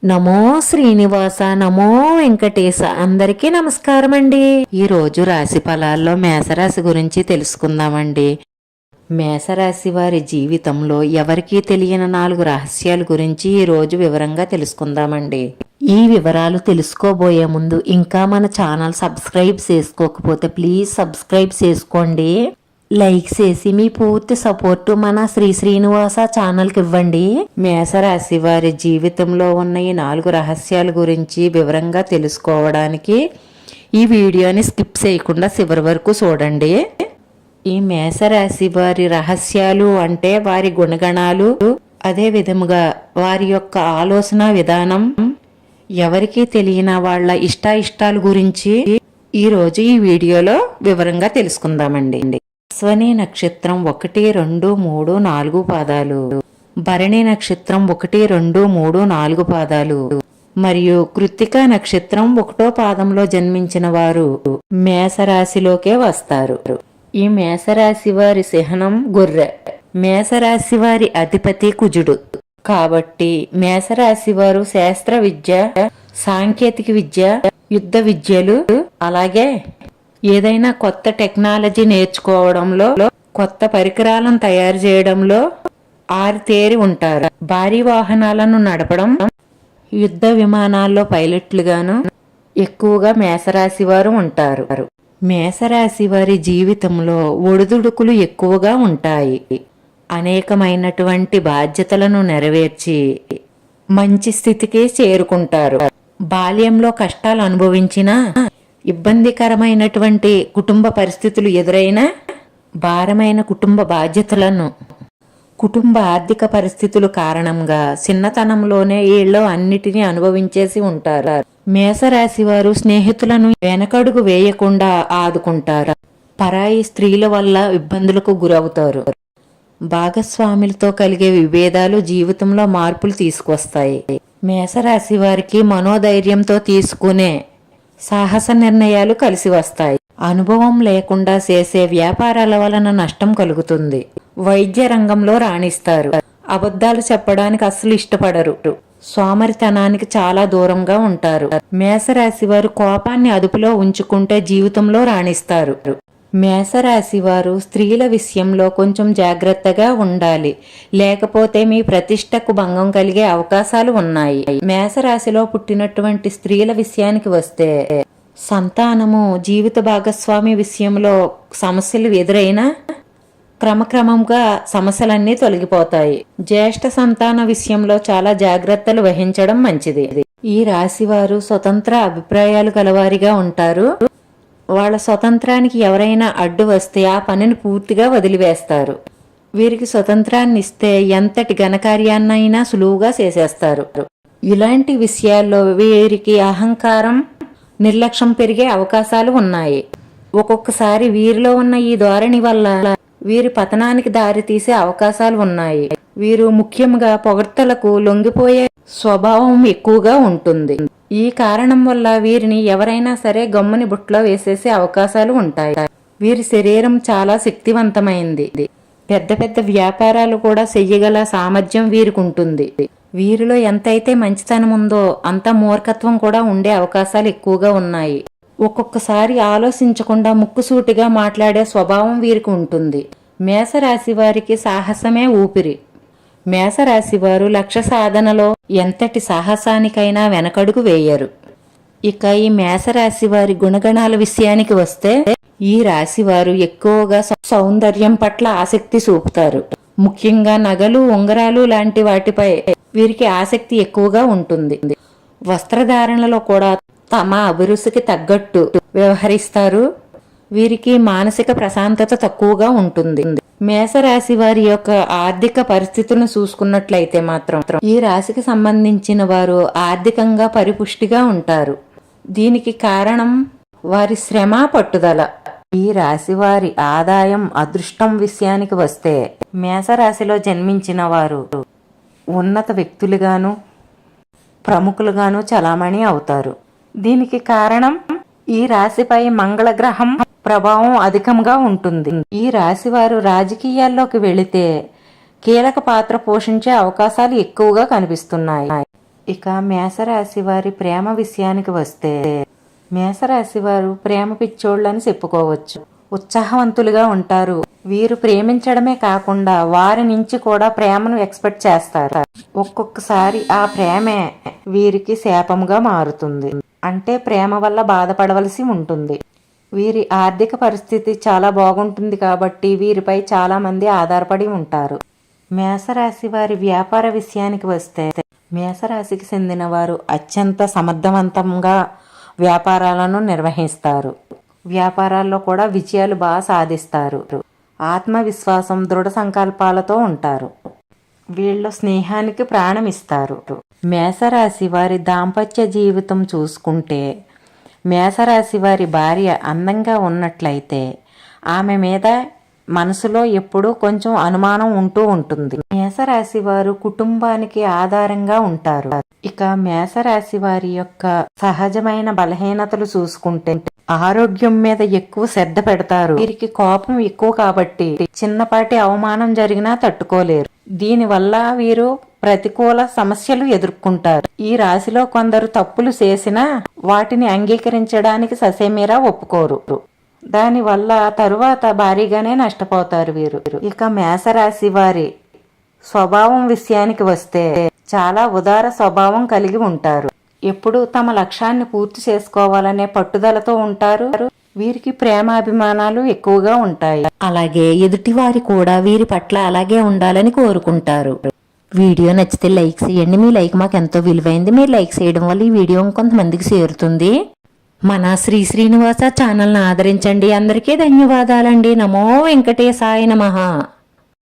నమో శ్రీనివాస, నమో వెంకటేశ. అందరికీ నమస్కారం అండి. ఈరోజు రాశి ఫలాల్లో మేషరాశి గురించి తెలుసుకుందామండి. మేషరాశి వారి జీవితంలో ఎవరికీ తెలియని 4 రహస్యాల గురించి ఈరోజు వివరంగా తెలుసుకుందామండి. ఈ వివరాలు తెలుసుకోబోయే ముందు ఇంకా మన ఛానల్ సబ్స్క్రైబ్ చేసుకోకపోతే ప్లీజ్ సబ్స్క్రైబ్ చేసుకోండి. లైక్ చేసి మీ పూర్తి సపోర్టు మన శ్రీనివాస ఛానల్కి ఇవ్వండి. మేషరాశి వారి జీవితంలో ఉన్న ఈ 4 రహస్యాల గురించి వివరంగా తెలుసుకోవడానికి ఈ వీడియోని స్కిప్ చేయకుండా చివరి వరకు చూడండి. ఈ మేషరాశి వారి రహస్యాలు అంటే వారి గుణగణాలు, అదే విధముగా వారి యొక్క ఆలోచన విధానం, ఎవరికీ తెలియని వాళ్ళ ఇష్టాల గురించి ఈరోజు ఈ వీడియోలో వివరంగా తెలుసుకుందామండి. అశ్వని నక్షత్రం 1, 2, 3, 4 పాదాలు, భరణి నక్షత్రం 1, 2, 3, 4 పాదాలు మరియు కృత్తిక నక్షత్రం 1వ పాదంలో జన్మించిన వారు మేషరాశిలోకే వస్తారు. ఈ మేషరాశి వారి చిహ్నం గొర్రె. మేషరాశి వారి అధిపతి కుజుడు. కాబట్టి మేషరాశి వారు శాస్త్ర విద్య, సాంకేతిక విద్య, యుద్ధ విద్యలు, అలాగే ఏదైనా కొత్త టెక్నాలజీ నేర్చుకోవడంలో, కొత్త పరికరాలను తయారు చేయడంలో ఆరితేరి ఉంటారు. భారీ వాహనాలను నడపడం, యుద్ధ విమానాల్లో పైలట్లుగాను ఎక్కువగా మేషరాశి వారు ఉంటారు. మేషరాశి వారి జీవితంలో ఒడిదుడుకులు ఎక్కువగా ఉంటాయి. అనేకమైనటువంటి బాధ్యతలను నెరవేర్చి మంచి స్థితికి చేరుకుంటారు. బాల్యంలో కష్టాలు అనుభవించినా, ఇబ్బందికరమైనటువంటి కుటుంబ పరిస్థితులు ఎదురైనా, భారమైన కుటుంబ బాధ్యతలను, కుటుంబ ఆర్థిక పరిస్థితుల కారణంగా చిన్నతనంలోనే వీళ్ళు అన్నిటినీ అనుభవించేసి ఉంటారు. మేషరాశి వారు స్నేహితులను వెనకడుగు వేయకుండా ఆదుకుంటారు. పరాయి స్త్రీల వల్ల ఇబ్బందులకు గురవుతారు. భాగస్వాములతో కలిగే విభేదాలు జీవితంలో మార్పులు తీసుకొస్తాయి. మేషరాశి వారికి మనోధైర్యంతో తీసుకునే సాహస నిర్ణయాలు కలిసి వస్తాయి. అనుభవం లేకుండా చేసే వ్యాపారాల వలన నష్టం కలుగుతుంది. వైద్య రంగంలో రాణిస్తారు. అబద్ధాలు చెప్పడానికి అస్సలు ఇష్టపడరు. సోమరితనానికి చాలా దూరంగా ఉంటారు. మేషరాశి వారు కోపాన్ని అదుపులో ఉంచుకుంటే జీవితంలో రాణిస్తారు. మేషరాశి వారు స్త్రీల విషయంలో కొంచెం జాగ్రత్తగా ఉండాలి, లేకపోతే మీ ప్రతిష్టకు భంగం కలిగే అవకాశాలు ఉన్నాయి. మేషరాశిలో పుట్టినటువంటి స్త్రీల విషయానికి వస్తే, సంతానము, జీవిత భాగస్వామి విషయంలో సమస్యలు ఎదురైనా క్రమక్రమంగా సమస్యలన్నీ తొలగిపోతాయి. జ్యేష్ఠ సంతాన విషయంలో చాలా జాగ్రత్తలు వహించడం మంచిది. ఈ రాశి వారు స్వతంత్ర అభిప్రాయాలు కలవారిగా ఉంటారు. వాళ్ళ స్వతంత్రానికి ఎవరైనా అడ్డు వస్తే ఆ పనిని పూర్తిగా వదిలివేస్తారు. వీరికి స్వతంత్రాన్ని ఇస్తే ఎంతటి ఘనకార్యాన్నైనా సులువుగా చేసేస్తారు. ఇలాంటి విషయాల్లో వీరికి అహంకారం, నిర్లక్ష్యం పెరిగే అవకాశాలు ఉన్నాయి. ఒక్కొక్కసారి వీరిలో ఉన్న ఈ ధోరణి వల్ల వీరి పతనానికి దారి తీసే అవకాశాలు ఉన్నాయి. వీరు ముఖ్యంగా పొగడ్తలకు లొంగిపోయే స్వభావం ఎక్కువగా ఉంటుంది. ఈ కారణం వల్ల వీరిని ఎవరైనా సరే గమ్ముని బుట్టలో వేసేసే అవకాశాలు ఉంటాయి. వీరి శరీరం చాలా శక్తివంతమైంది. పెద్ద పెద్ద వ్యాపారాలు కూడా చెయ్యగల సామర్థ్యం వీరికి ఉంటుంది. వీరిలో ఎంతైతే మంచితనం ఉందో అంత మూర్ఖత్వం కూడా ఉండే అవకాశాలు ఎక్కువగా ఉన్నాయి. ఒక్కొక్కసారి ఆలోచించకుండా ముక్కుసూటిగా మాట్లాడే స్వభావం వీరికి ఉంటుంది. మేషరాశి వారికి సాహసమే ఊపిరి. మేషరాశి వారు లక్ష్య సాధనలో ఎంతటి సాహసానికైనా వెనకడుగు వేయరు. ఇక ఈ మేషరాశి వారి గుణగణాల విషయానికి వస్తే, ఈ రాశి వారు ఎక్కువగా సౌందర్యం పట్ల ఆసక్తి చూపుతారు. ముఖ్యంగా నగలు, ఉంగరాలు లాంటి వాటిపై వీరికి ఆసక్తి ఎక్కువగా ఉంటుంది. వస్త్రధారణలో కూడా తమ అభిరుచికి తగ్గట్టు వ్యవహరిస్తారు. వీరికి మానసిక ప్రశాంతత తక్కువగా ఉంటుంది. మేషరాశి వారి యొక్క ఆర్థిక పరిస్థితులను చూసుకున్నట్లయితే మాత్రం ఈ రాశికి సంబంధించిన వారు ఆర్థికంగా పరిపుష్టిగా ఉంటారు. దీనికి కారణం వారి శ్రమ, పట్టుదల. ఈ రాశి వారి ఆదాయం, అదృష్టం విషయానికి వస్తే, మేషరాశిలో జన్మించిన వారు ఉన్నత వ్యక్తులుగాను, ప్రముఖులుగాను చలామణి అవుతారు. దీనికి కారణం ఈ రాశిపై మంగళగ్రహం ప్రభావం అధికంగా ఉంటుంది. ఈ రాశి వారు రాజకీయాల్లోకి వెళితే కీలక పాత్ర పోషించే అవకాశాలు ఎక్కువగా కనిపిస్తున్నాయి. ఇక మేషరాశి వారి ప్రేమ విషయానికి వస్తే మేషరాశి వారు ప్రేమ పిచ్చోళ్ళని చెప్పుకోవచ్చు. ఉత్సాహవంతులుగా ఉంటారు. వీరు ప్రేమించడమే కాకుండా వారి నుంచి కూడా ప్రేమను ఎక్స్పెక్ట్ చేస్తారు. ఒక్కొక్కసారి ఆ ప్రేమే వీరికి శాపముగా మారుతుంది. అంటే ప్రేమ వల్ల బాధపడవలసి ఉంటుంది. వీరి ఆర్థిక పరిస్థితి చాలా బాగుంటుంది కాబట్టి వీరిపై చాలా మంది ఆధారపడి ఉంటారు. మేషరాశి వారి వ్యాపార విషయానికి వస్తే మేషరాశికి చెందిన వారు అత్యంత సమర్థవంతంగా వ్యాపారాలను నిర్వహిస్తారు. వ్యాపారాల్లో కూడా విజయాలు బాగా సాధిస్తారు. ఆత్మవిశ్వాసం, దృఢ సంకల్పాలతో ఉంటారు. వీళ్ళు స్నేహానికి ప్రాణం ఇస్తారు. మేషరాశి వారి దాంపత్య జీవితం చూసుకుంటే మేషరాశి వారి భార్య అందంగా ఉన్నట్లయితే ఆమె మీద మనసులో ఎప్పుడూ కొంచెం అనుమానం ఉంటూ ఉంటుంది. మేషరాశి వారు కుటుంబానికి ఆధారంగా ఉంటారు. ఇక మేషరాశి వారి యొక్క సహజమైన బలహీనతలు చూసుకుంటే ఆరోగ్యం మీద ఎక్కువ శ్రద్ధ పెడతారు. వీరికి కోపం ఎక్కువ కాబట్టి చిన్నపాటి అవమానం జరిగినా తట్టుకోలేరు. దీనివల్ల వీరు ప్రతికూల సమస్యలు ఎదుర్కొంటారు. ఈ రాశిలో కొందరు తప్పులు చేసినా వాటిని అంగీకరించడానికి ససేమీరా ఒప్పుకోరు. దానివల్ల తరువాత భారీగానే నష్టపోతారు వీరు. ఇక మేషరాశి వారి స్వభావం విషయానికి వస్తే చాలా ఉదార స్వభావం కలిగి ఉంటారు. ఎప్పుడు తమ లక్ష్యాన్ని పూర్తి చేసుకోవాలనే పట్టుదలతో ఉంటారు. వీరికి ప్రేమాభిమానాలు ఎక్కువగా ఉంటాయి. అలాగే ఎదుటివారి కూడా వీరి పట్ల అలాగే ఉండాలని కోరుకుంటారు. వీడియో నచ్చితే లైక్ చేయండి. మీ లైక్ మాకు ఎంతో విలువైంది. మీరు లైక్ చేయడం వల్ల ఈ వీడియో కొంతమందికి చేరుతుంది. మన శ్రీ శ్రీనివాస ఛానల్ని ఆదరించండి. అందరికీ ధన్యవాదాలండి. నమో వెంకటేశాయ నమః.